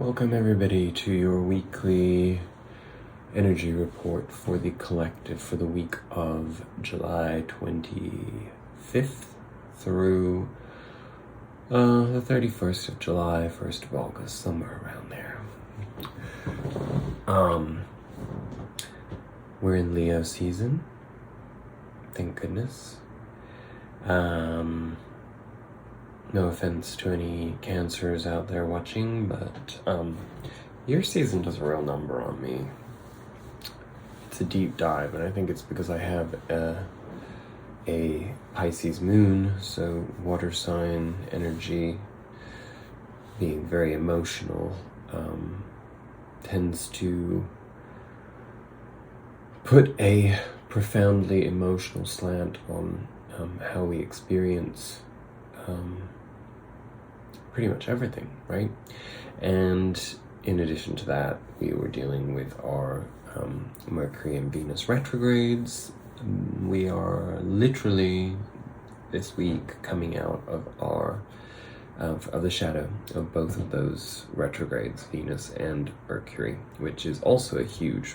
Welcome everybody to your weekly energy report for the collective for the week of July 25th through the 31st of July, 1st of August, somewhere around there. We're in Leo season, thank goodness. No offense to any Cancers out there watching, but your season does a real number on me. It's a deep dive, and I think it's because I have a Pisces moon, so water sign energy, being very emotional, tends to put a profoundly emotional slant on how we experience pretty much everything, right? And in addition to that, we were dealing with our Mercury and Venus retrogrades. We are literally this week coming out of our of the shadow of both of those retrogrades, Venus and Mercury, which is also a huge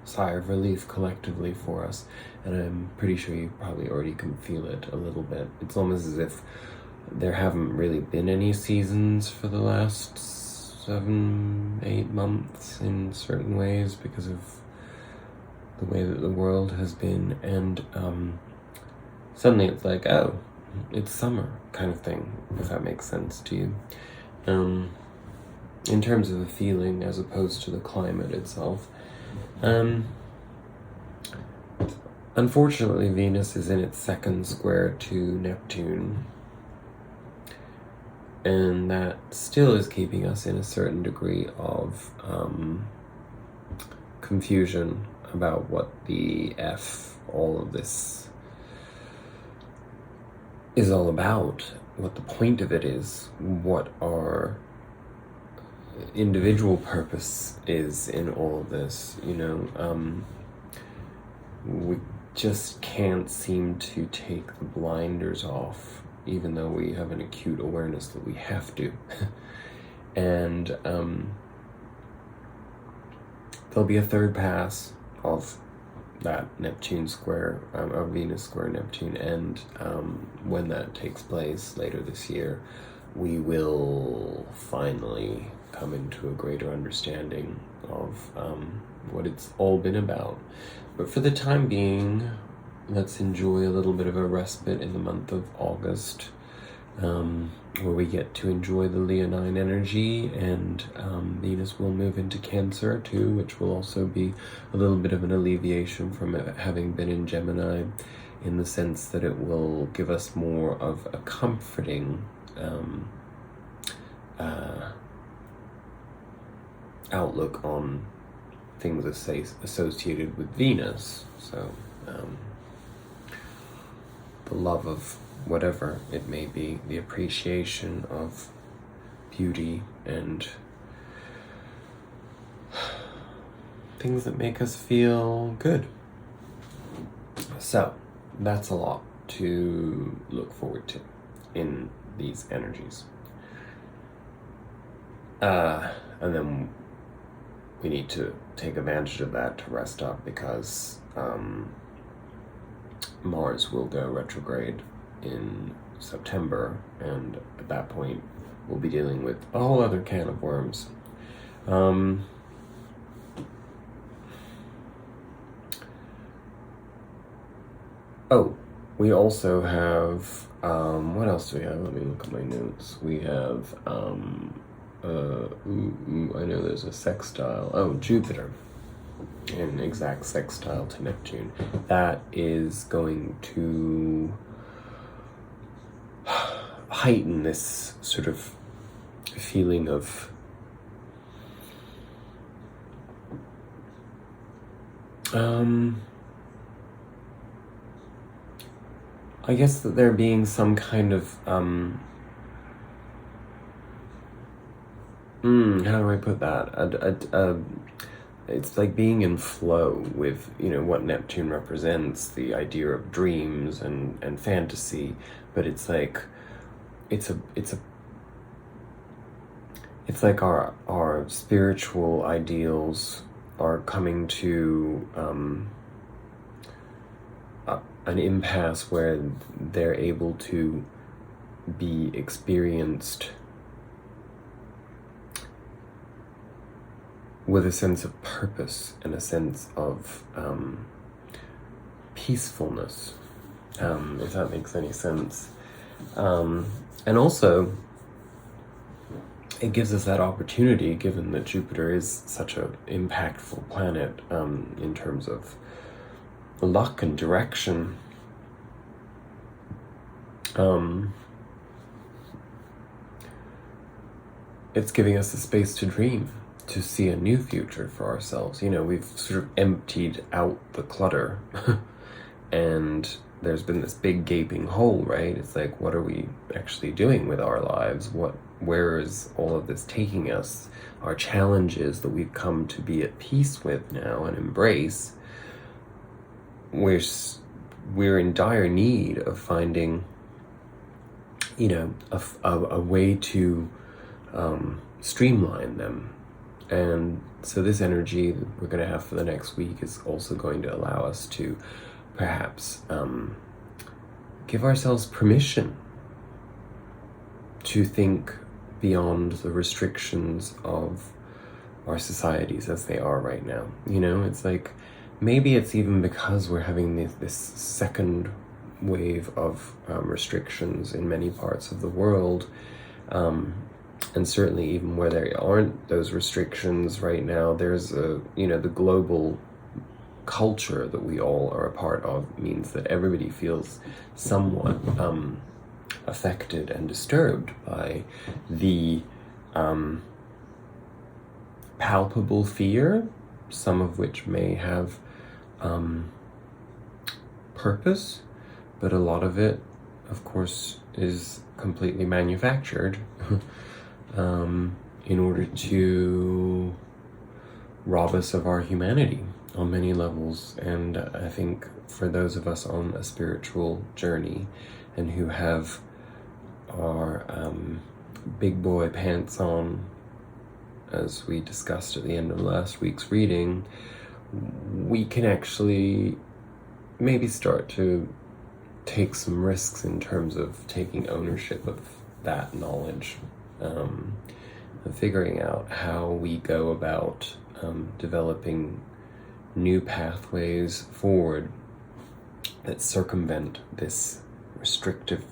sigh of relief collectively for us, and I'm pretty sure you probably already can feel it a little bit. It's almost as if there haven't really been any seasons for the last 7-8 months in certain ways because of the way that the world has been, and suddenly it's like, oh, it's summer kind of thing, if that makes sense to you, in terms of the feeling as opposed to the climate itself. Unfortunately, Venus is in its second square to Neptune, and that still is keeping us in a certain degree of confusion about what the F all of this is all about, what the point of it is, what our individual purpose is in all of this, we just can't seem to take the blinders off, even though we have an acute awareness that we have to. And there'll be a third pass of that Neptune square, of Venus square Neptune, and when that takes place later this year, we will finally come into a greater understanding of what it's all been about. But for the time being, let's enjoy a little bit of a respite in the month of August, where we get to enjoy the Leonine energy, and Venus will move into Cancer too, which will also be a little bit of an alleviation from it having been in Gemini, in the sense that it will give us more of a comforting outlook on things associated with Venus. So the love of whatever it may be, the appreciation of beauty and things that make us feel good. So that's a lot to look forward to in these energies. And then we need to take advantage of that to rest up, because Mars will go retrograde in September, and at that point we'll be dealing with a whole other can of worms. We also have, what else do we have? Let me look at my notes. We have, I know there's a sextile. Oh, Jupiter, an exact sextile to Neptune. That is going to heighten this sort of feeling of I guess that there being some kind of how do I put that? It's like being in flow with, what Neptune represents, the idea of dreams and fantasy, but it's like, it's it's like our spiritual ideals are coming to an impasse where they're able to be experienced with a sense of purpose and a sense of peacefulness, if that makes any sense. And also, it gives us that opportunity, given that Jupiter is such an impactful planet in terms of luck and direction. It's giving us the space to dream, to see a new future for ourselves. You know, we've sort of emptied out the clutter and there's been this big gaping hole, right? It's like, what are we actually doing with our lives? Where is all of this taking us? Our challenges that we've come to be at peace with now and embrace. We're in dire need of finding, you know, a way to streamline them. And so this energy that we're going to have for the next week is also going to allow us to perhaps give ourselves permission to think beyond the restrictions of our societies as they are right now. You know, it's like, maybe it's even because we're having this second wave of restrictions in many parts of the world, and certainly even where there aren't those restrictions right now, there's the global culture that we all are a part of means that everybody feels somewhat affected and disturbed by the palpable fear, some of which may have purpose, but a lot of it, of course, is completely manufactured in order to rob us of our humanity on many levels. And I think for those of us on a spiritual journey and who have our big boy pants on, as we discussed at the end of last week's reading, we can actually maybe start to take some risks in terms of taking ownership of that knowledge, and figuring out how we go about developing new pathways forward that circumvent this restrictive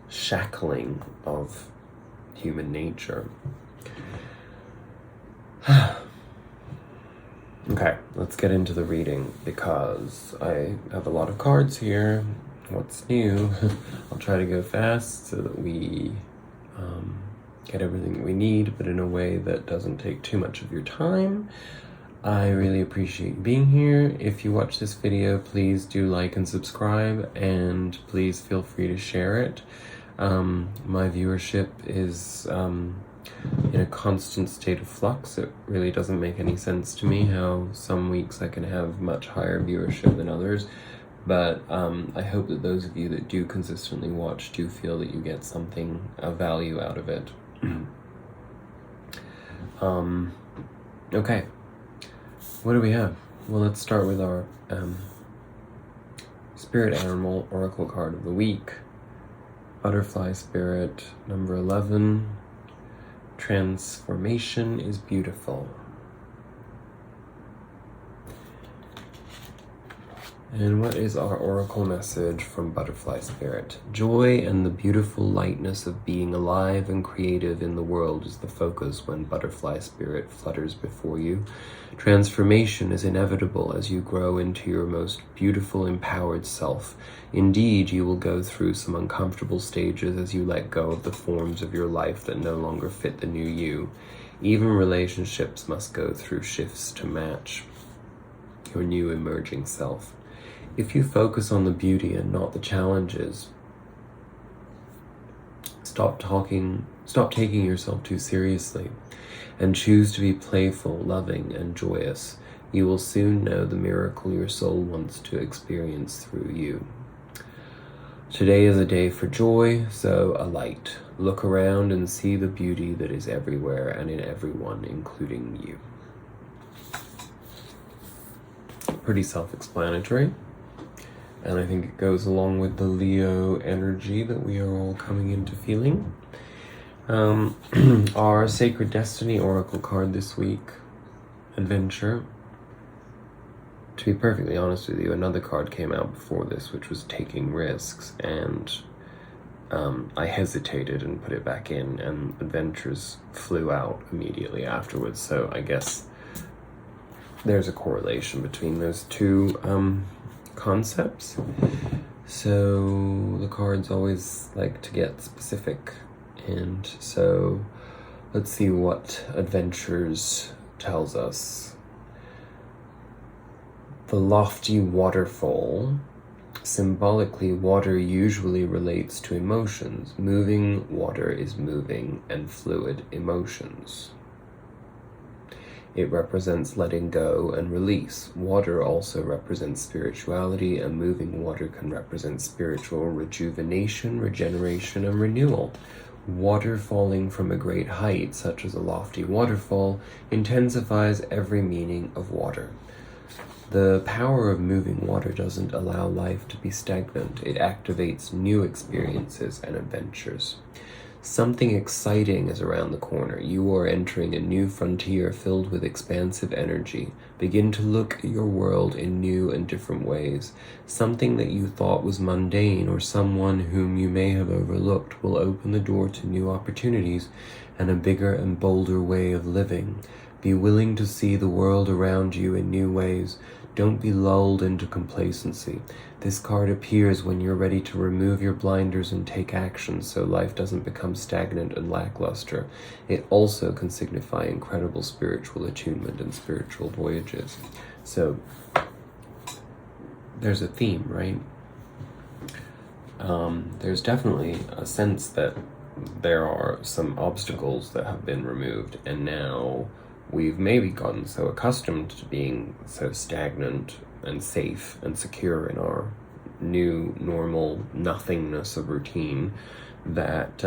shackling of human nature. Okay, let's get into the reading because I have a lot of cards here. What's new? I'll try to go fast so that we get everything we need, but in a way that doesn't take too much of your time. I really appreciate you being here. If you watch this video, please do like and subscribe, and please feel free to share it. My viewership is in a constant state of flux. It really doesn't make any sense to me how some weeks I can have much higher viewership than others, but I hope that those of you that do consistently watch do feel that you get something of value out of it. Okay, what do we have? Well, let's start with our spirit animal oracle card of the week. Butterfly spirit, number 11. Transformation is beautiful. And what is our oracle message from Butterfly Spirit? Joy and the beautiful lightness of being alive and creative in the world is the focus when Butterfly Spirit flutters before you. Transformation is inevitable as you grow into your most beautiful, empowered self. Indeed, you will go through some uncomfortable stages as you let go of the forms of your life that no longer fit the new you. Even relationships must go through shifts to match your new emerging self. If you focus on the beauty and not the challenges, stop taking yourself too seriously, and choose to be playful, loving, and joyous, you will soon know the miracle your soul wants to experience through you. Today is a day for joy, so a light. Look around and see the beauty that is everywhere and in everyone, including you. Pretty self-explanatory. And I think it goes along with the Leo energy that we are all coming into feeling. Our Sacred Destiny Oracle card this week, Adventure. To be perfectly honest with you, another card came out before this, which was Taking Risks, and I hesitated and put it back in, and Adventures flew out immediately afterwards, so I guess there's a correlation between those two concepts. So the cards always like to get specific, and so let's see what Adventures tells us. The lofty waterfall. Symbolically, water usually relates to emotions. Moving water is moving and fluid emotions. It represents letting go and release. Water also represents spirituality, and moving water can represent spiritual rejuvenation, regeneration, and renewal. Water falling from a great height, such as a lofty waterfall, intensifies every meaning of water. The power of moving water doesn't allow life to be stagnant. It activates new experiences and adventures. Something exciting is around the corner. You are entering a new frontier filled with expansive energy. Begin to look at your world in new and different ways. Something that you thought was mundane or someone whom you may have overlooked will open the door to new opportunities and a bigger and bolder way of living. Be willing to see the world around you in new ways. Don't be lulled into complacency. This card appears when you're ready to remove your blinders and take action so life doesn't become stagnant and lackluster. It also can signify incredible spiritual attunement and spiritual voyages. So there's a theme, right? There's definitely a sense that there are some obstacles that have been removed, and now we've maybe gotten so accustomed to being so stagnant and safe and secure in our new normal nothingness of routine that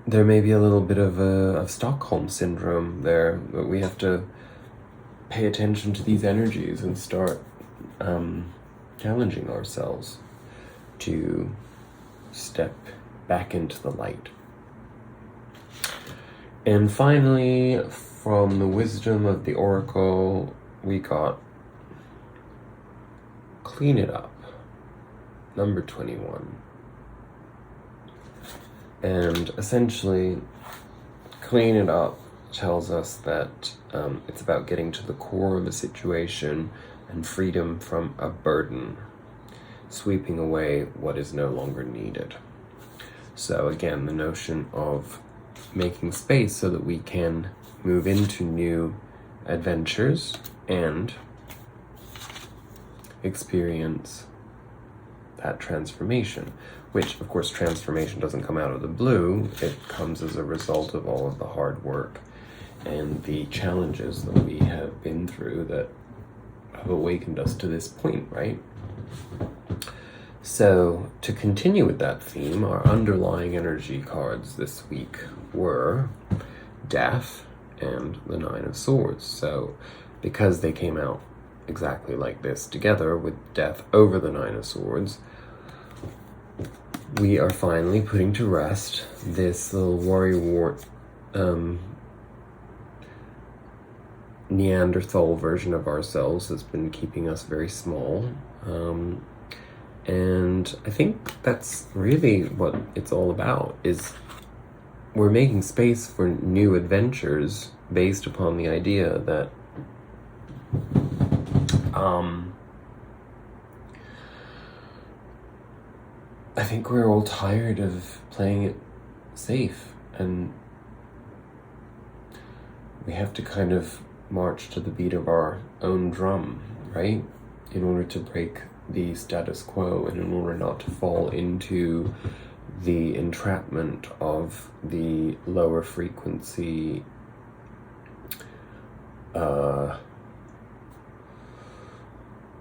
there may be a little bit of Stockholm syndrome there, but we have to pay attention to these energies and start challenging ourselves to step back into the light. And finally, from the wisdom of the oracle, we got Clean It Up, number 21. And essentially, Clean It Up tells us that it's about getting to the core of a situation and freedom from a burden, sweeping away what is no longer needed. So again, the notion of making space so that we can move into new adventures and experience that transformation, which of course transformation doesn't come out of the blue. It comes as a result of all of the hard work and the challenges that we have been through that have awakened us to this point, right? So, to continue with that theme, our underlying energy cards this week were Death and the Nine of Swords. So, because they came out exactly like this together with Death over the Nine of Swords, we are finally putting to rest this little worrywart Neanderthal version of ourselves that's been keeping us very small. And I think that's really what it's all about, is we're making space for new adventures based upon the idea that I think we're all tired of playing it safe, and we have to kind of march to the beat of our own drum, right? In order to break the status quo and in order not to fall into the entrapment of the lower frequency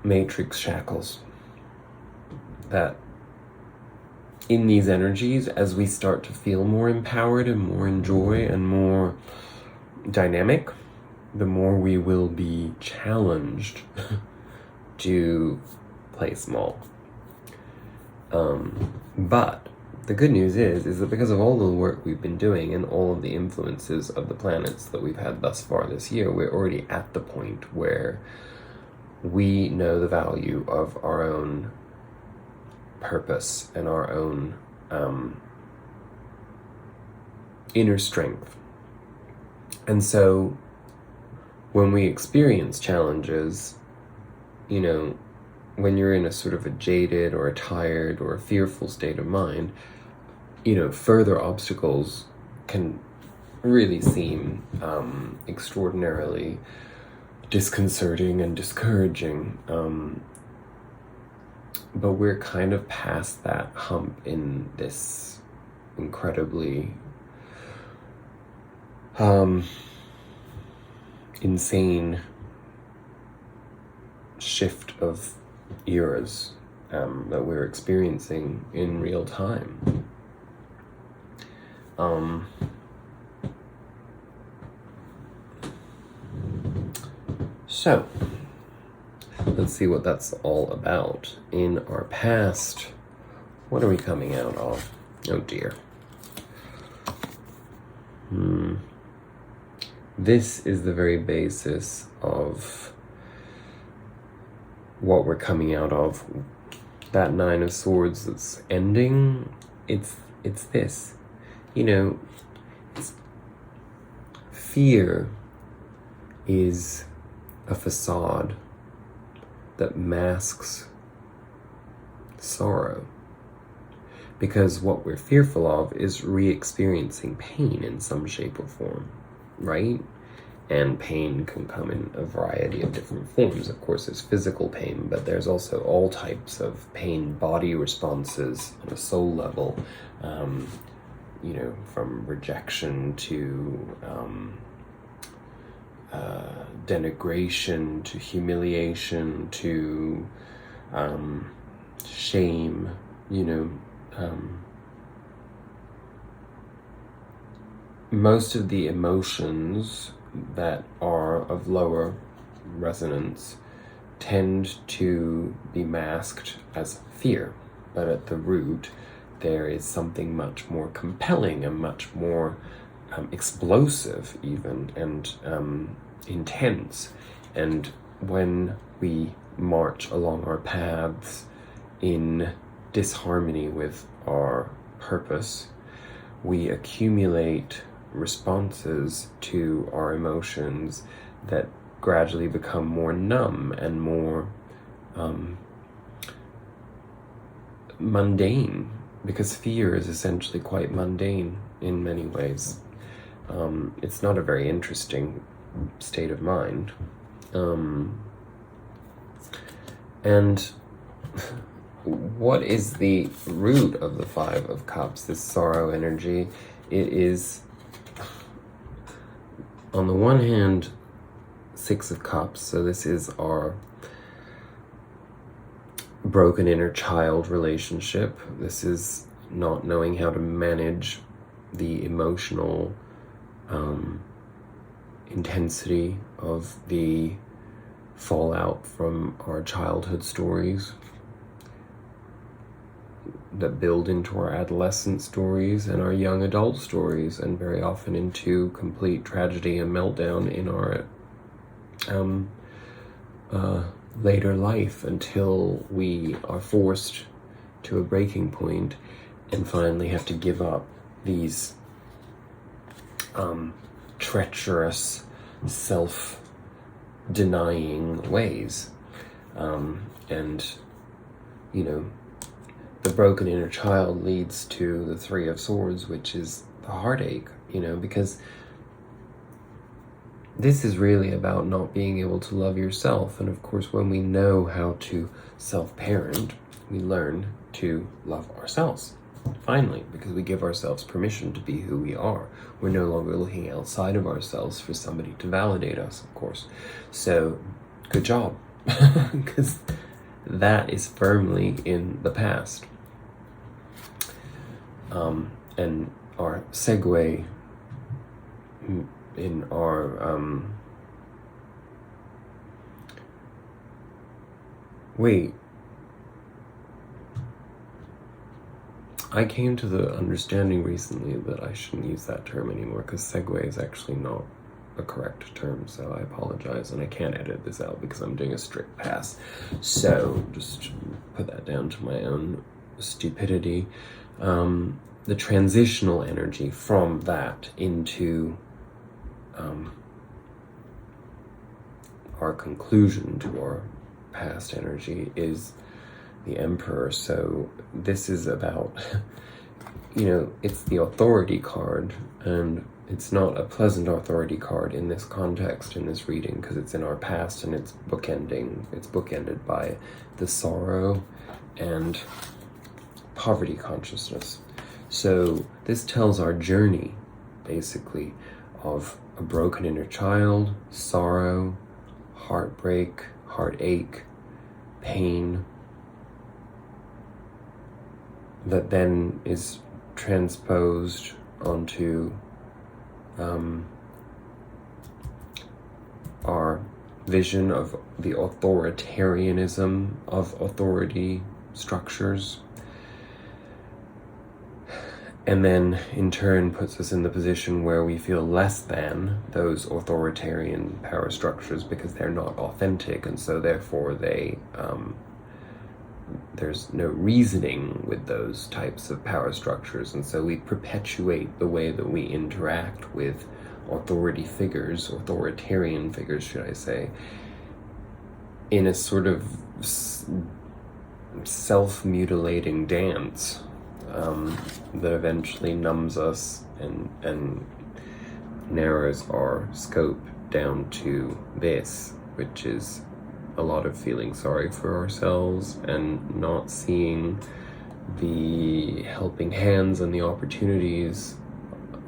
matrix shackles. That in these energies, as we start to feel more empowered and more in joy and more dynamic, the more we will be challenged to play small. But the good news is that because of all the work we've been doing and all of the influences of the planets that we've had thus far this year, we're already at the point where we know the value of our own purpose and our own inner strength. And so when we experience challenges, you know, when you're in a sort of a jaded or a tired or a fearful state of mind, you know, further obstacles can really seem extraordinarily disconcerting and discouraging. But we're kind of past that hump in this incredibly insane shift of eras that we're experiencing in real time. So, let's see what that's all about. In our past, what are we coming out of? Oh dear. This is the very basis of what we're coming out of. That Nine of Swords that's ending, it's this. You know, fear is a facade that masks sorrow. Because what we're fearful of is re-experiencing pain in some shape or form, right? And pain can come in a variety of different forms. Of course, there's physical pain, but there's also all types of pain body responses on a soul level, you know, from rejection to denigration to humiliation to shame, you know. Most of the emotions that are of lower resonance tend to be masked as fear, but at the root there is something much more compelling and much more explosive even, and intense. And when we march along our paths in disharmony with our purpose, we accumulate responses to our emotions that gradually become more numb and more mundane, because fear is essentially quite mundane in many ways. It's not a very interesting state of mind. And what is the root of the Five of Cups, this sorrow energy? It is, on the one hand, Six of Cups, so this is our broken inner child relationship. This is not knowing how to manage the emotional intensity of the fallout from our childhood stories that build into our adolescent stories and our young adult stories, and very often into complete tragedy and meltdown in our later life, until we are forced to a breaking point and finally have to give up these treacherous, self-denying ways. And, you know, the broken inner child leads to the Three of Swords, which is the heartache, you know, because this is really about not being able to love yourself. And of course, when we know how to self-parent, we learn to love ourselves, finally, because we give ourselves permission to be who we are. We're no longer looking outside of ourselves for somebody to validate us, of course. So, good job, because that is firmly in the past. And our segue in our I came to the understanding recently that I shouldn't use that term anymore, because segue is actually not a correct term, so I apologize, and I can't edit this out because I'm doing a strict pass. So just put that down to my own stupidity. The transitional energy from that into our conclusion to our past energy is the Emperor. So this is about, it's the authority card, and it's not a pleasant authority card in this context, in this reading, because it's in our past and it's bookended by the sorrow and poverty consciousness. So this tells our journey, basically, of a broken inner child, sorrow, heartbreak, heartache, pain, that then is transposed onto our vision of the authoritarianism of authority structures, and then in turn puts us in the position where we feel less than those authoritarian power structures because they're not authentic, and so therefore there's no reasoning with those types of power structures, and so we perpetuate the way that we interact with authoritarian figures, should I say, in a sort of self-mutilating dance that eventually numbs us and narrows our scope down to this, which is a lot of feeling sorry for ourselves and not seeing the helping hands and the opportunities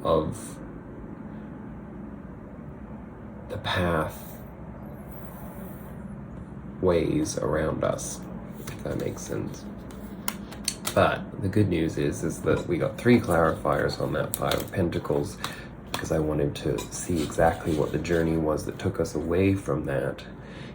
of the pathways around us, if that makes sense. But the good news is that we got 3 clarifiers on that 5 of Pentacles, because I wanted to see exactly what the journey was that took us away from that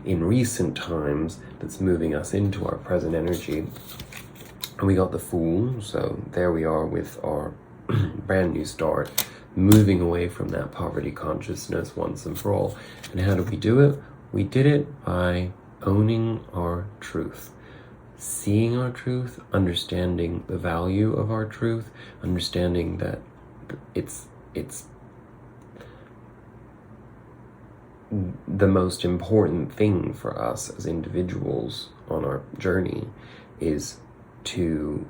in recent times, that's moving us into our present energy. And we got the Fool, so there we are with our brand new start, moving away from that poverty consciousness once and for all. And how do we do it? We did it by owning our truth, seeing our truth, understanding the value of our truth, understanding that it's the most important thing for us as individuals on our journey is to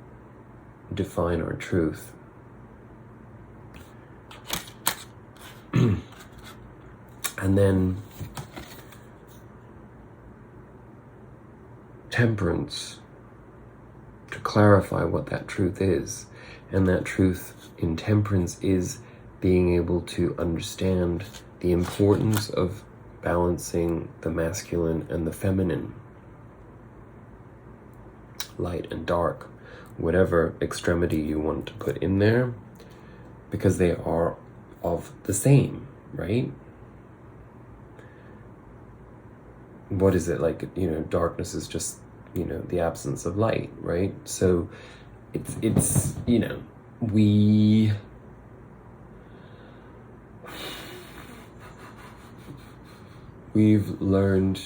define our truth. And then temperance, to clarify what that truth is. And that truth in temperance is being able to understand the importance of balancing the masculine and the feminine, light and dark, whatever extremity you want to put in there, because they are of the same, right? What is it like? Darkness is just, the absence of light, right? So it's we've learned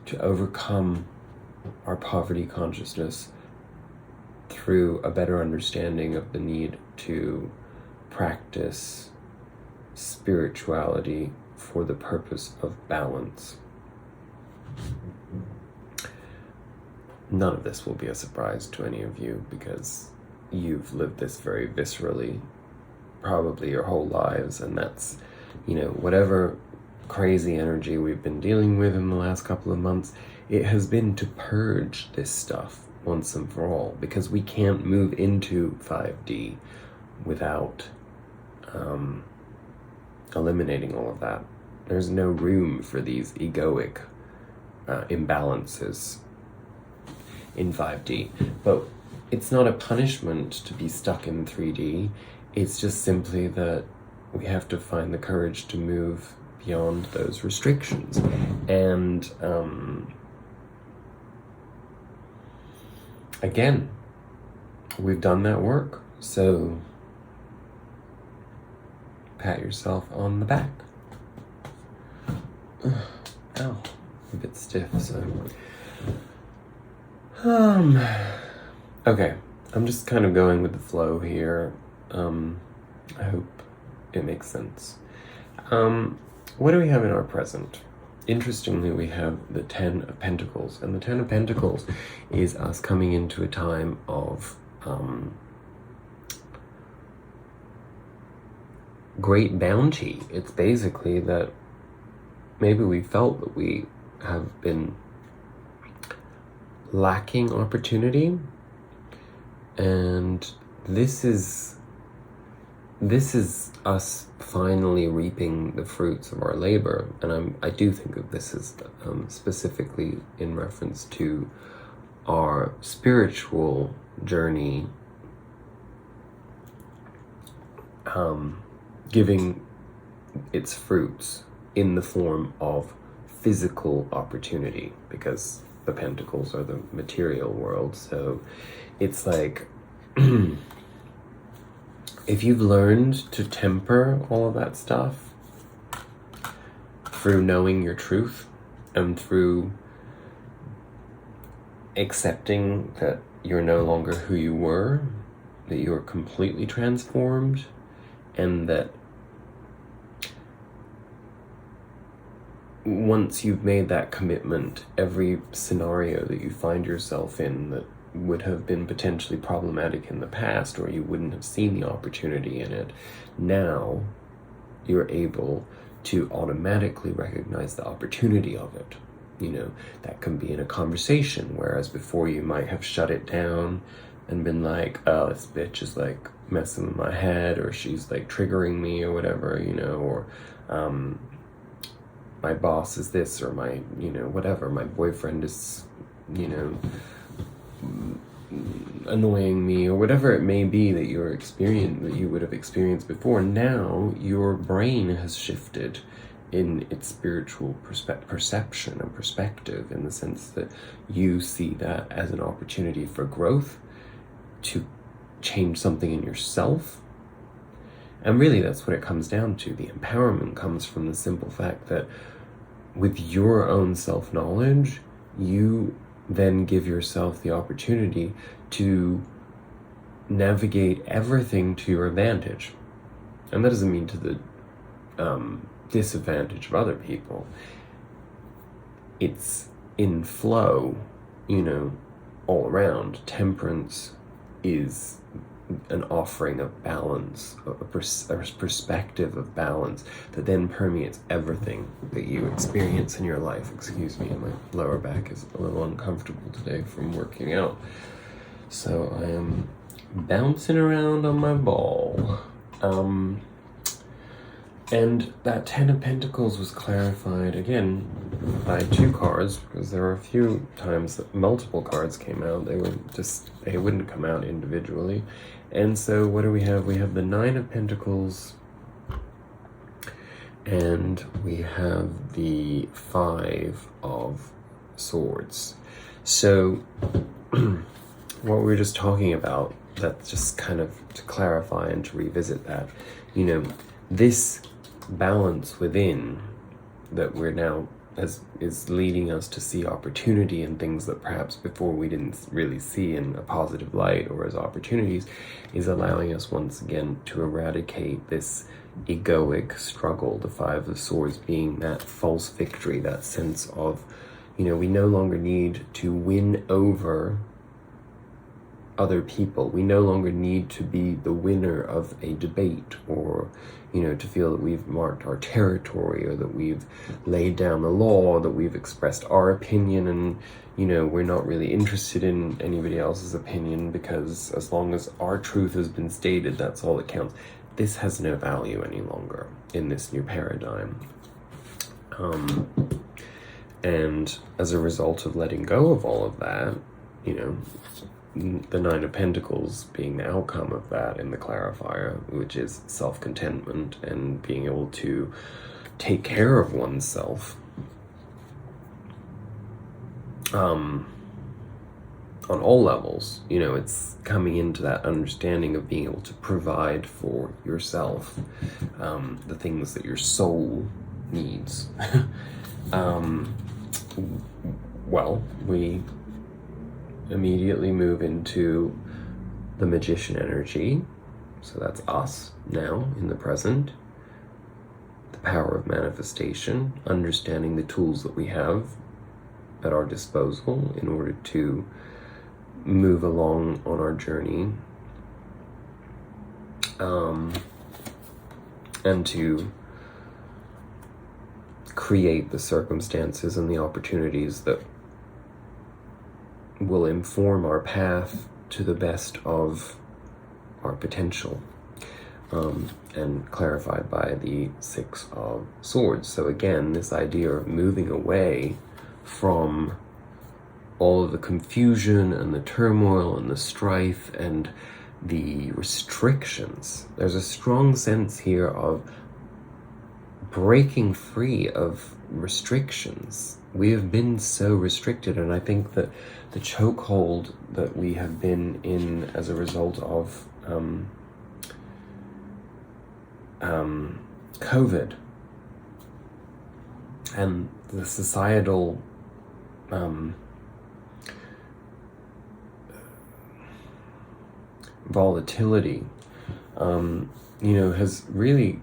to overcome our poverty consciousness through a better understanding of the need to practice spirituality for the purpose of balance. None of this will be a surprise to any of you, because you've lived this very viscerally, probably your whole lives, and that's, whatever crazy energy we've been dealing with in the last couple of months, it has been to purge this stuff once and for all, because we can't move into 5D without eliminating all of that. There's no room for these egoic imbalances in 5D. But it's not a punishment to be stuck in 3D. It's just simply that we have to find the courage to move beyond those restrictions. And again, we've done that work, so pat yourself on the back. Ow, a bit stiff, so. Okay, I'm just kind of going with the flow here. I hope it makes sense. What do we have in our present? Interestingly, we have the Ten of Pentacles, and the Ten of Pentacles is us coming into a time of great bounty. It's basically that maybe we felt that we have been lacking opportunity, and this is us finally reaping the fruits of our labor. And I do think of this as specifically in reference to our spiritual journey, giving its fruits in the form of physical opportunity, because the pentacles are the material world. So it's like if you've learned to temper all of that stuff through knowing your truth and through accepting that you're no longer who you were, that you're completely transformed, and that once you've made that commitment, every scenario that you find yourself in that would have been potentially problematic in the past, or you wouldn't have seen the opportunity in it, now you're able to automatically recognize the opportunity of it. You know, that can be in a conversation, whereas before you might have shut it down and been like, oh, this bitch is like messing with my head, or she's like triggering me or whatever, you know, or my boss is this, or my, you know, whatever, my boyfriend is, you know, annoying me, or whatever it may be that you would have experienced before. Now your brain has shifted in its spiritual perception and perspective, in the sense that you see that as an opportunity for growth, to change something in yourself. And really that's what it comes down to. The empowerment comes from the simple fact that with your own self-knowledge, you then give yourself the opportunity to navigate everything to your advantage. And that doesn't mean to the disadvantage of other people. It's in flow, you know, all around. Temperance is an offering of balance, a perspective of balance that then permeates everything that you experience in your life. Excuse me, my lower back is a little uncomfortable today from working out, so I am bouncing around on my ball. And that Ten of Pentacles was clarified again by two cards, because there were a few times that multiple cards came out. They wouldn't come out individually. And so what do we have? We have the Nine of Pentacles, and we have the Five of Swords. So what we were just talking about, that's just kind of to clarify and to revisit that, you know, this balance within that we're now is leading us to see opportunity in things that perhaps before we didn't really see in a positive light or as opportunities, is allowing us once again to eradicate this egoic struggle. The Five of Swords being that false victory, that sense of, you know, we no longer need to win over other people. We no longer need to be the winner of a debate, or, you know, to feel that we've marked our territory, or that we've laid down the law, that we've expressed our opinion, and, you know, we're not really interested in anybody else's opinion, because as long as our truth has been stated, that's all that counts. This has no value any longer in this new paradigm. And as a result of letting go of all of that, the Nine of Pentacles being the outcome of that in the clarifier, which is self-contentment and being able to take care of oneself, on all levels. It's coming into that understanding of being able to provide for yourself, the things that your soul needs. Well, we immediately move into the Magician energy. So that's us now in the present. The power of manifestation, understanding the tools that we have at our disposal in order to move along on our journey, and to create the circumstances and the opportunities that will inform our path to the best of our potential, and clarified by the Six of Swords. So again, this idea of moving away from all of the confusion and the turmoil and the strife and the restrictions. There's a strong sense here of breaking free of restrictions. We have been so restricted, and I think that the chokehold that we have been in as a result of COVID and the societal volatility, has really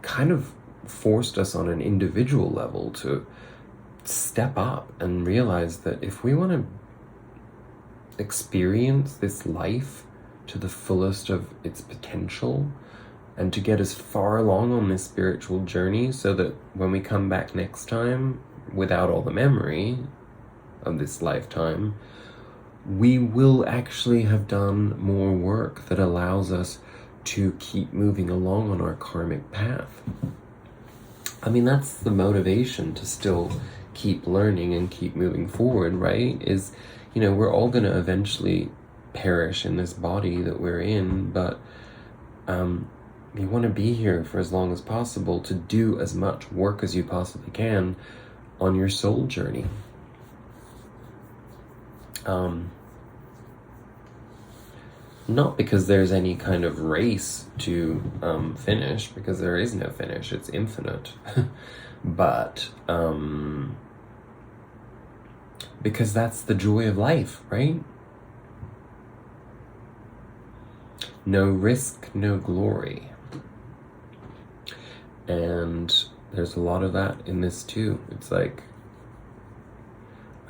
kind of forced us on an individual level to step up and realize that if we want to experience this life to the fullest of its potential and to get as far along on this spiritual journey so that when we come back next time without all the memory of this lifetime, we will actually have done more work that allows us to keep moving along on our karmic path. I mean, that's the motivation to still keep learning and keep moving forward, right? Is, we're all going to eventually perish in this body that we're in, but you want to be here for as long as possible to do as much work as you possibly can on your soul journey. Not because there's any kind of race to finish, because there is no finish, it's infinite. But because that's the joy of life, right? No risk, no glory. And there's a lot of that in this too. It's like,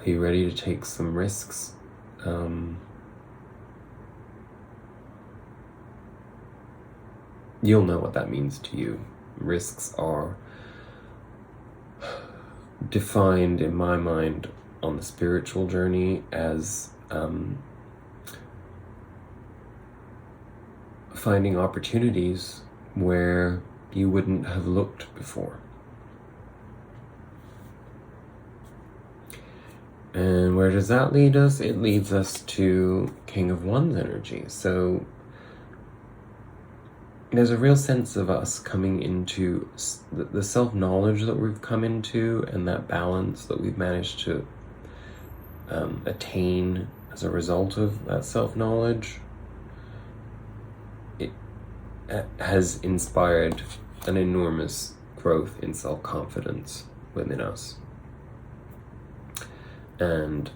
are you ready to take some risks? You'll know what that means to you. Risks are defined in my mind on the spiritual journey as finding opportunities where you wouldn't have looked before. And where does that lead us? It leads us to King of Wands energy. So there's a real sense of us coming into the self-knowledge that we've come into, and that balance that we've managed to attain as a result of that self-knowledge. It has inspired an enormous growth in self-confidence within us. And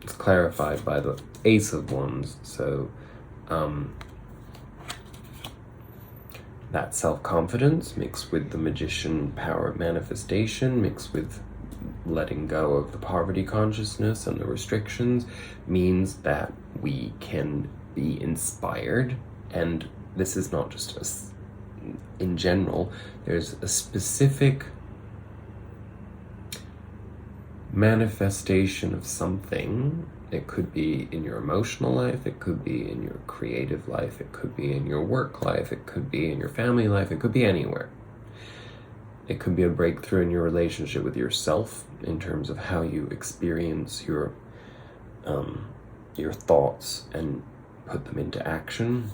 it's clarified by the Ace of Wands. So that self-confidence mixed with the Magician power of manifestation, mixed with letting go of the poverty consciousness and the restrictions, means that we can be inspired. And this is not just us in general. There's a specific manifestation of something. It could be in your emotional life, it could be in your creative life, it could be in your work life, it could be in your family life, it could be anywhere. It could be a breakthrough in your relationship with yourself in terms of how you experience your thoughts and put them into action.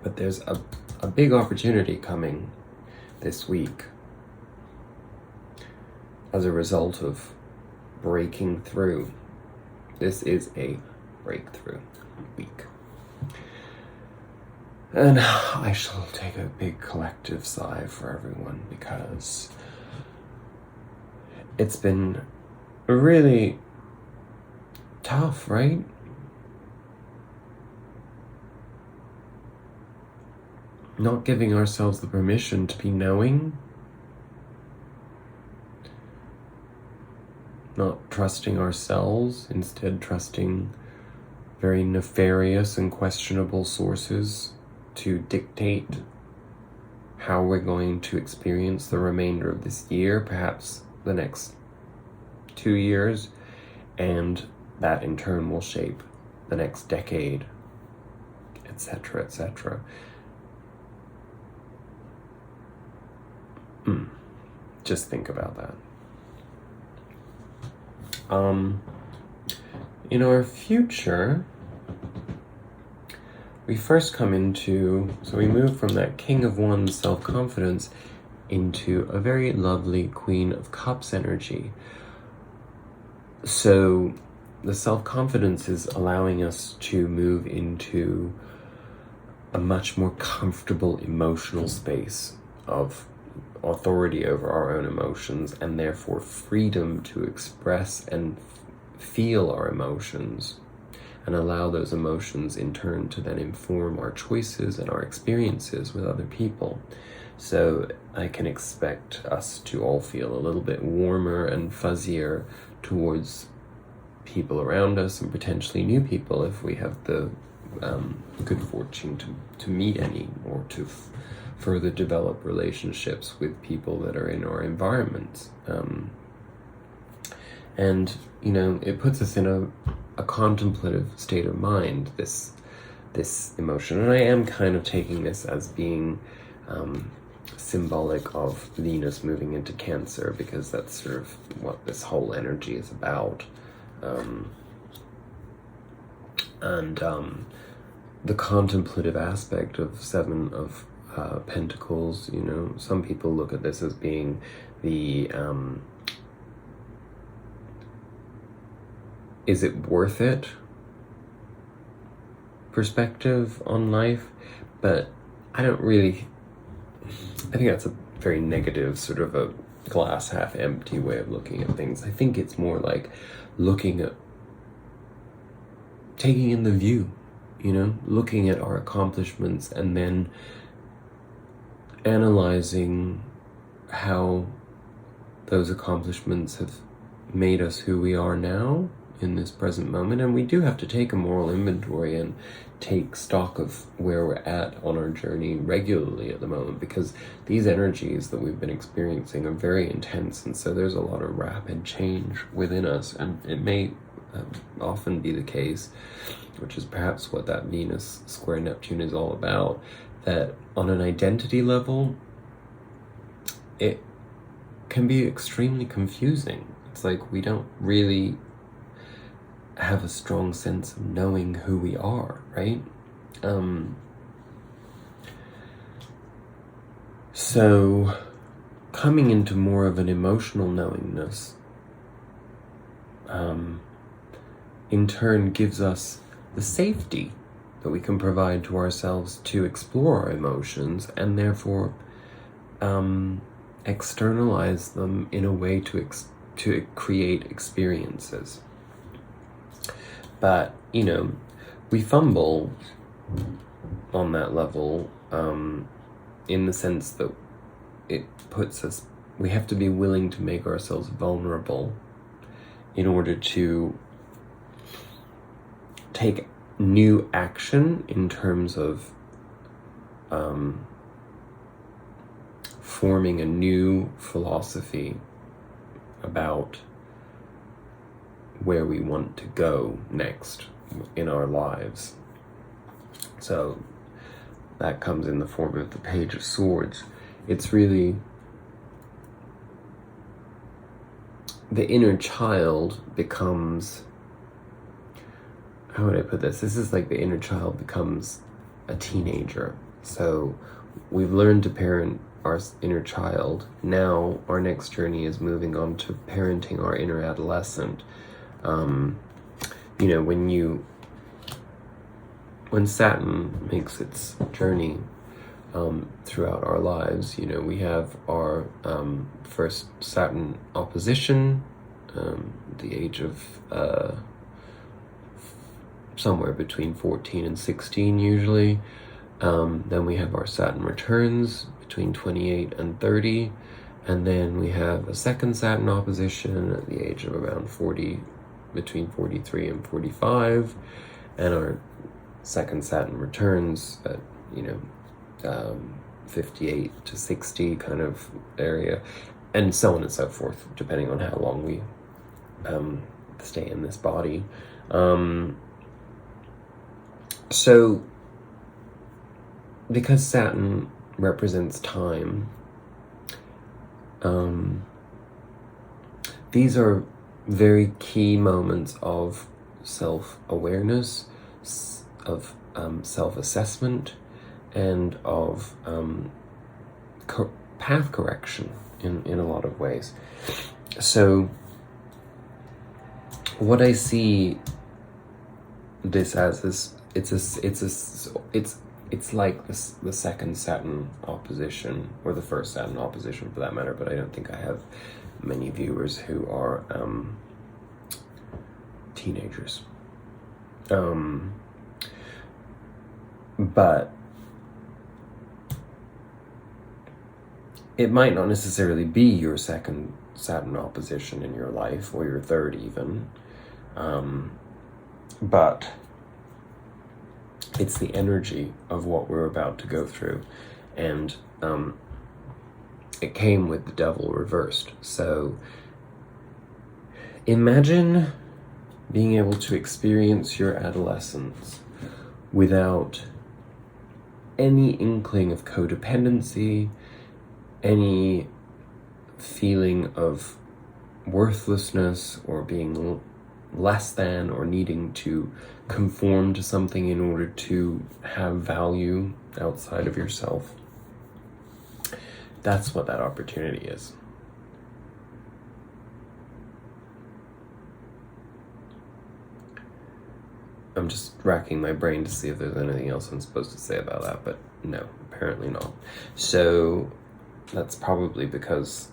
But there's a big opportunity coming this week as a result of breaking through. This is a breakthrough week. And I shall take a big collective sigh for everyone, because it's been really tough, right? Not giving ourselves the permission to be knowing, not trusting ourselves, instead trusting very nefarious and questionable sources to dictate how we're going to experience the remainder of this year, perhaps the next 2 years, and that in turn will shape the next decade, etc., etc. Just think about that. In our future, we first come into, so we move from that King of Wands self-confidence into a very lovely Queen of Cups energy. So the self-confidence is allowing us to move into a much more comfortable emotional space of authority over our own emotions, and therefore freedom to express and feel our emotions, and allow those emotions in turn to then inform our choices and our experiences with other people. So I can expect us to all feel a little bit warmer and fuzzier towards people around us, and potentially new people if we have the good fortune to meet any, or to further develop relationships with people that are in our environment. And, you know, it puts us in a contemplative state of mind, this emotion. And I am kind of taking this as being symbolic of Venus moving into Cancer, because that's sort of what this whole energy is about. The contemplative aspect of Seven of Pentacles, you know, some people look at this as being the is it worth it perspective on life, but I think that's a very negative, sort of a glass half empty way of looking at things. I think it's more like looking at, taking in the view, you know, looking at our accomplishments and then analyzing how those accomplishments have made us who we are now in this present moment. And we do have to take a moral inventory and take stock of where we're at on our journey regularly at the moment, because these energies that we've been experiencing are very intense, and so there's a lot of rapid change within us. And it may often be the case, which is perhaps what that Venus square Neptune is all about, that on an identity level, it can be extremely confusing. It's like we don't really have a strong sense of knowing who we are, right? So coming into more of an emotional knowingness in turn gives us the safety that we can provide to ourselves to explore our emotions, and therefore externalize them in a way to create experiences. But, you know, we fumble on that level in the sense that it puts us, we have to be willing to make ourselves vulnerable in order to take new action in terms of forming a new philosophy about where we want to go next in our lives. So that comes in the form of the Page of Swords. It's really the inner child becomes, how would I put this? This is like the inner child becomes a teenager. So we've learned to parent our inner child. Now our next journey is moving on to parenting our inner adolescent. You know, when Saturn makes its journey throughout our lives, you know, we have our first Saturn opposition, the age of somewhere between 14 and 16 usually. Then we have our Saturn returns between 28 and 30. And then we have a second Saturn opposition at the age of around 40, between 43 and 45. And our second Saturn returns at, you know, 58 to 60 kind of area. And so on and so forth, depending on how long we stay in this body. So, because Saturn represents time, these are very key moments of self-awareness, of self-assessment, and of path correction in a lot of ways. So, what I see this as is it's like the second Saturn opposition, or the first Saturn opposition for that matter, but I don't think I have many viewers who are teenagers. But it might not necessarily be your second Saturn opposition in your life, or your third even, but it's the energy of what we're about to go through. And it came with the devil reversed. So imagine being able to experience your adolescence without any inkling of codependency, any feeling of worthlessness, or being less than, or needing to conform to something in order to have value outside of yourself. That's what that opportunity is. I'm just racking my brain to see if there's anything else I'm supposed to say about that, but no, apparently not. So that's probably because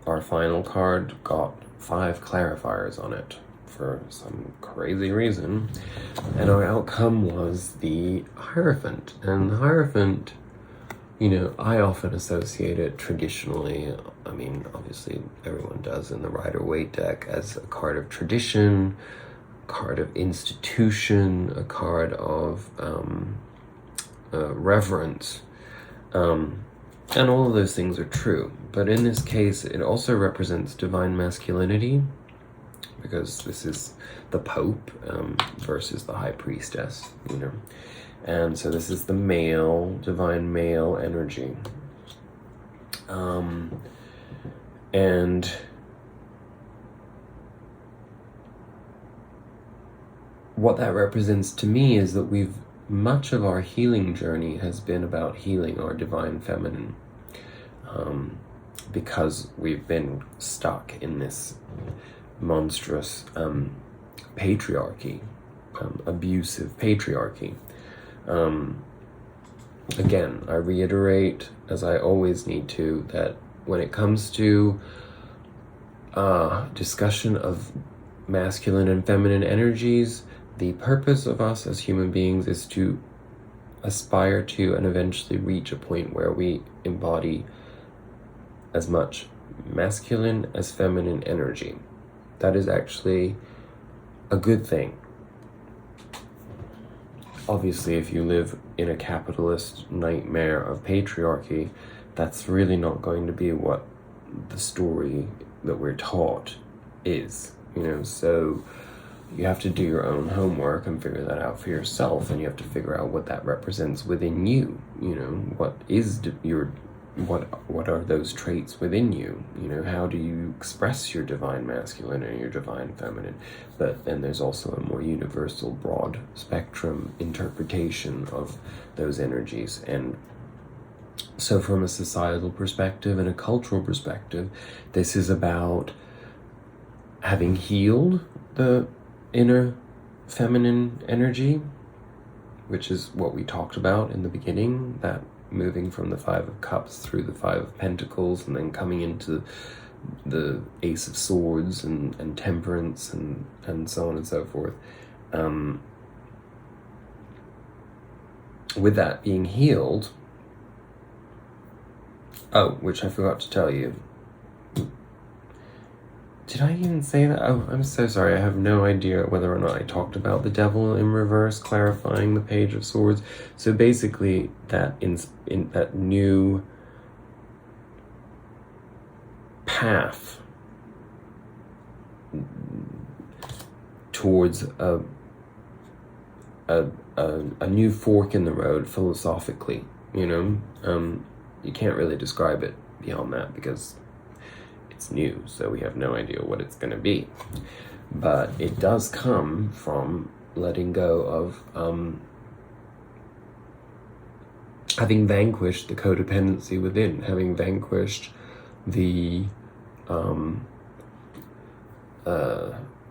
our final card got 5 clarifiers on it for some crazy reason, and our outcome was the Hierophant. And the Hierophant, you know, I often associate it traditionally, I mean, obviously everyone does in the Rider-Waite deck, as a card of tradition, a card of institution, a card of reverence, and all of those things are true. But in this case, it also represents divine masculinity, because this is the Pope versus the High Priestess, you know. And so this is the male, divine male energy. And what that represents to me is that much of our healing journey has been about healing our divine feminine, because we've been stuck in this monstrous patriarchy, abusive patriarchy. Again, I reiterate, as I always need to, that when it comes to discussion of masculine and feminine energies, the purpose of us as human beings is to aspire to and eventually reach a point where we embody as much masculine as feminine energy. That is actually a good thing. Obviously, if you live in a capitalist nightmare of patriarchy, that's really not going to be what the story that we're taught is, you know. So you have to do your own homework and figure that out for yourself, and you have to figure out what that represents within you, you know. What is your what are those traits within you? You know, how do you express your divine masculine and your divine feminine? But then there's also a more universal, broad spectrum interpretation of those energies. And so from a societal perspective and a cultural perspective, this is about having healed the inner feminine energy, which is what we talked about in the beginning, that moving from the Five of Cups through the Five of Pentacles and then coming into the Ace of Swords and Temperance and so on and so forth. With that being healed, which I forgot to tell you. Did I even say that? Oh, I'm so sorry. I have no idea whether or not I talked about the Devil in reverse, clarifying the Page of Swords. So basically, that in that new path towards a new fork in the road philosophically, you know, you can't really describe it beyond that because it's new, so we have no idea what it's going to be. But it does come from letting go of having vanquished the codependency within, having vanquished the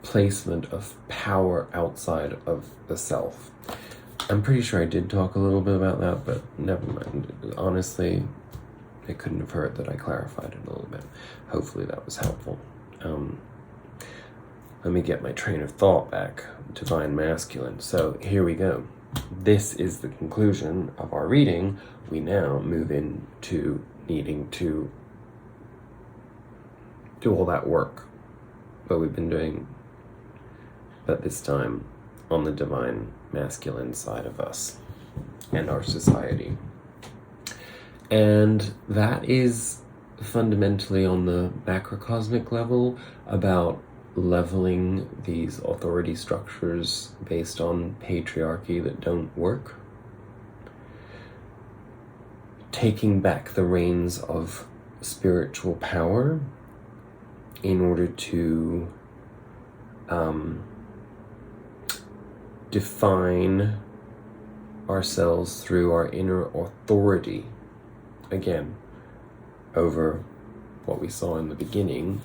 placement of power outside of the self. I'm pretty sure I did talk a little bit about that, but never mind. Honestly, it couldn't have hurt that I clarified it a little bit. Hopefully that was helpful. Let me get my train of thought back. Divine Masculine. So here we go. This is the conclusion of our reading. We now move into needing to do all that work that we've been doing, but this time on the Divine Masculine side of us and our society. And that is fundamentally on the macrocosmic level about leveling these authority structures based on patriarchy that don't work. Taking back the reins of spiritual power in order to define ourselves through our inner authority. Again, over what we saw in the beginning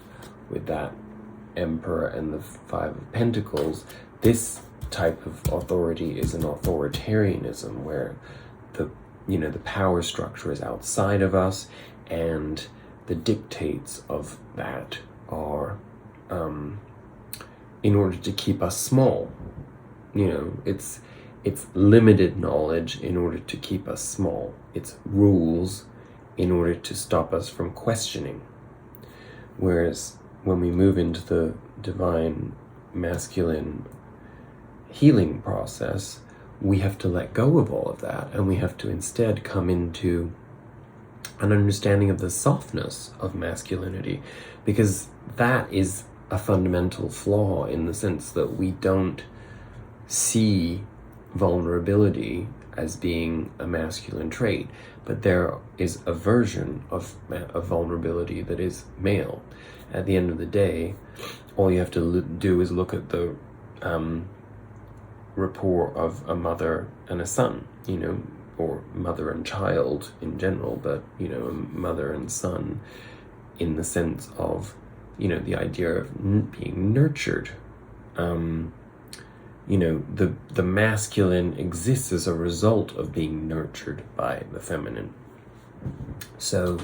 with that Emperor and the Five of Pentacles, this type of authority is an authoritarianism where the power structure is outside of us, and the dictates of that are in order to keep us small. It's limited knowledge in order to keep us small. It's rules in order to stop us from questioning. Whereas when we move into the Divine Masculine healing process, we have to let go of all of that, and we have to instead come into an understanding of the softness of masculinity, because that is a fundamental flaw in the sense that we don't see vulnerability as being a masculine trait, but there is a version of vulnerability that is male. At the end of the day, all you have to do is look at the rapport of a mother and a son, or mother and child in general, but, a mother and son in the sense of, the idea of being nurtured. The masculine exists as a result of being nurtured by the feminine. So,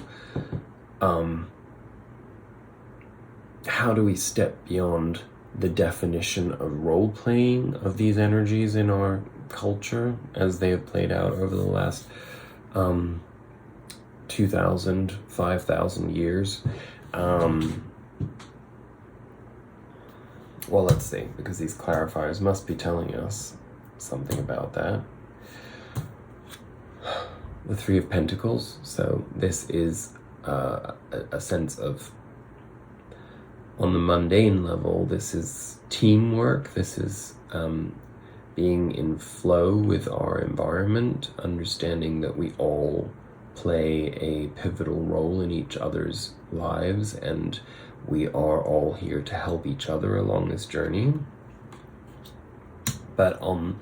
how do we step beyond the definition of role-playing of these energies in our culture as they have played out over the last 2,000, 5,000 years? Well, let's see, because these clarifiers must be telling us something about that. The Three of Pentacles. So this is a sense of, on the mundane level, this is teamwork. This is being in flow with our environment, understanding that we all play a pivotal role in each other's lives, and we are all here to help each other along this journey. But on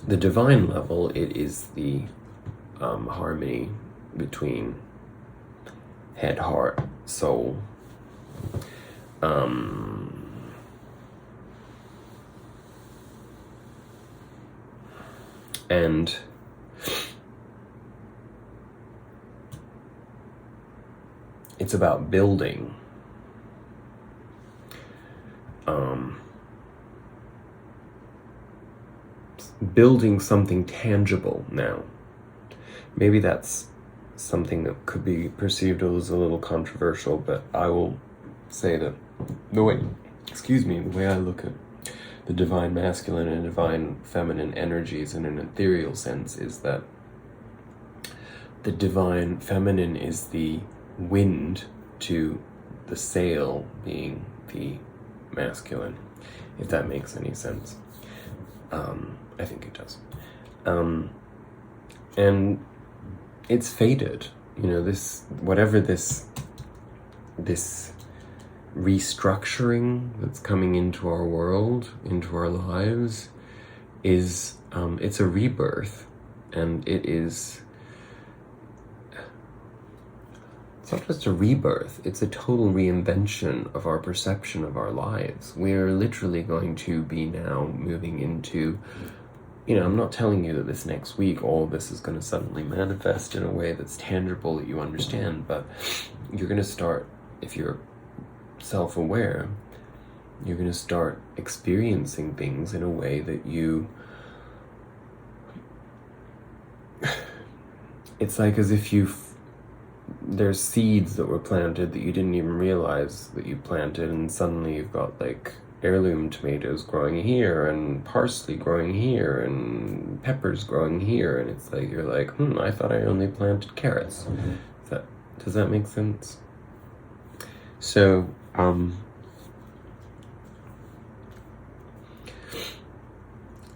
the divine level, it is the harmony between head, heart, soul, and it's about building building something tangible now. Maybe that's something that could be perceived as a little controversial, but I will say that the way I look at the divine masculine and divine feminine energies in an ethereal sense is that the divine feminine is the wind to the sail being the masculine, if that makes any sense. I think it does. And it's fated, this restructuring that's coming into our world, into our lives, is it's a rebirth, and it's not just a rebirth, it's a total reinvention of our perception of our lives. We're literally going to be now moving into, I'm not telling you that this next week all of this is going to suddenly manifest in a way that's tangible that you understand, but you're going to start, if you're self-aware, you're going to start experiencing things in a way that it's like as if there's seeds that were planted that you didn't even realize that you planted, and suddenly you've got like heirloom tomatoes growing here and parsley growing here and peppers growing here, and it's like you're like, I thought I only planted carrots. Does that make sense? So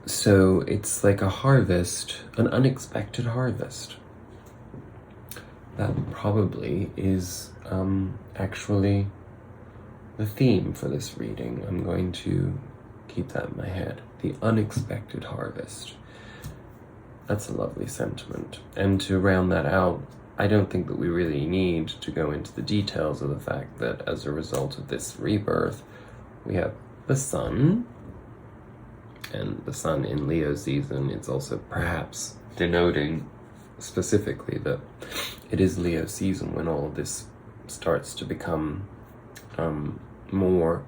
so it's like a harvest, an unexpected harvest. That probably is actually the theme for this reading. I'm going to keep that in my head. The unexpected harvest. That's a lovely sentiment. And to round that out, I don't think that we really need to go into the details of the fact that as a result of this rebirth, we have the sun, and the sun in Leo season. It's also perhaps denoting specifically that it is Leo season when all of this starts to become more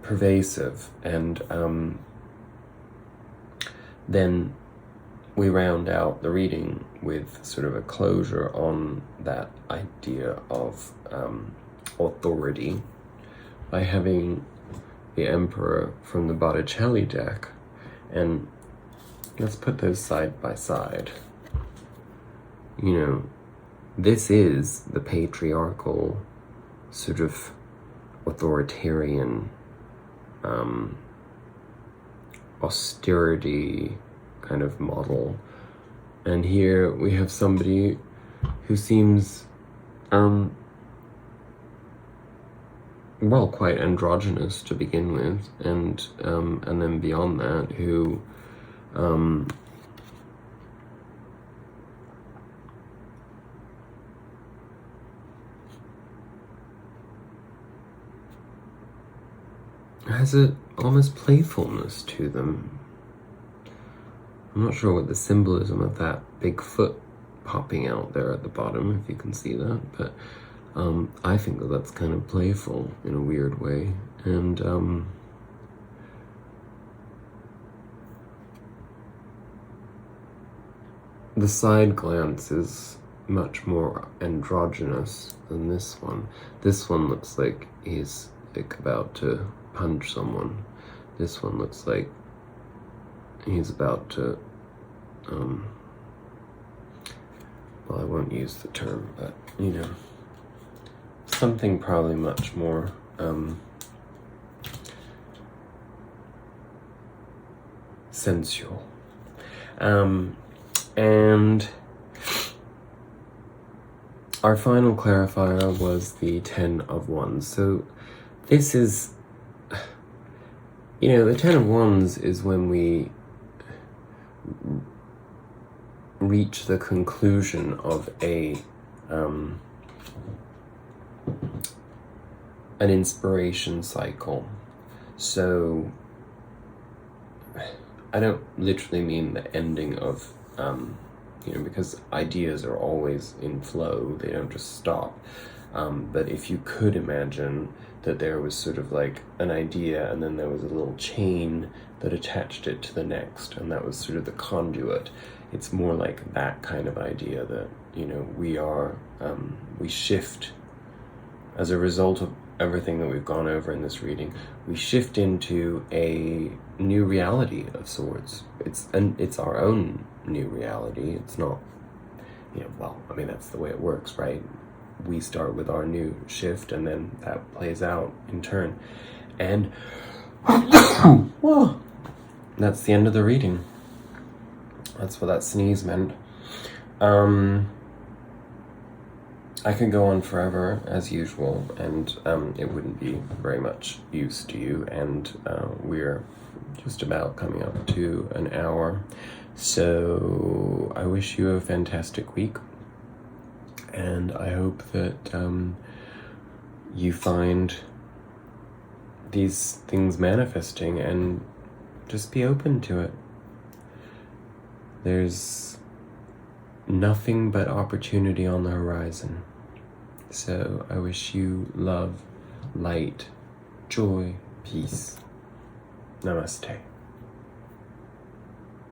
pervasive, and then we round out the reading with sort of a closure on that idea of authority by having the Emperor from the Botticelli deck. And let's put those side by side. This is the patriarchal, sort of authoritarian, austerity kind of model. And here we have somebody who seems, quite androgynous to begin with, and then beyond that, who has a almost playfulness to them. I'm not sure what the symbolism of that big foot popping out there at the bottom, if you can see that, but I think that that's kind of playful in a weird way. And the side glance is much more androgynous than this one. This one looks like he's like about to punch someone. This one looks like he's about to I won't use the term, but something probably much more sensual. And our final clarifier was the 10 of Wands. So this is, the 10 of Wands is when we reach the conclusion of an inspiration cycle. So I don't literally mean the ending of, because ideas are always in flow, they don't just stop. But if you could imagine that there was sort of like an idea and then there was a little chain that attached it to the next, and that was sort of the conduit. It's more like that kind of idea that, we shift as a result of everything that we've gone over in this reading. We shift into a new reality of sorts. It's our own new reality. It's not, that's the way it works, right? We start with our new shift and then that plays out in turn. And well, that's the end of the reading. That's what that sneeze meant. I could go on forever as usual, and it wouldn't be very much use to you, and we're just about coming up to an hour. So I wish you a fantastic week, and I hope that you find these things manifesting, and just be open to it. There's nothing but opportunity on the horizon. So I wish you love, light, joy, peace. Namaste.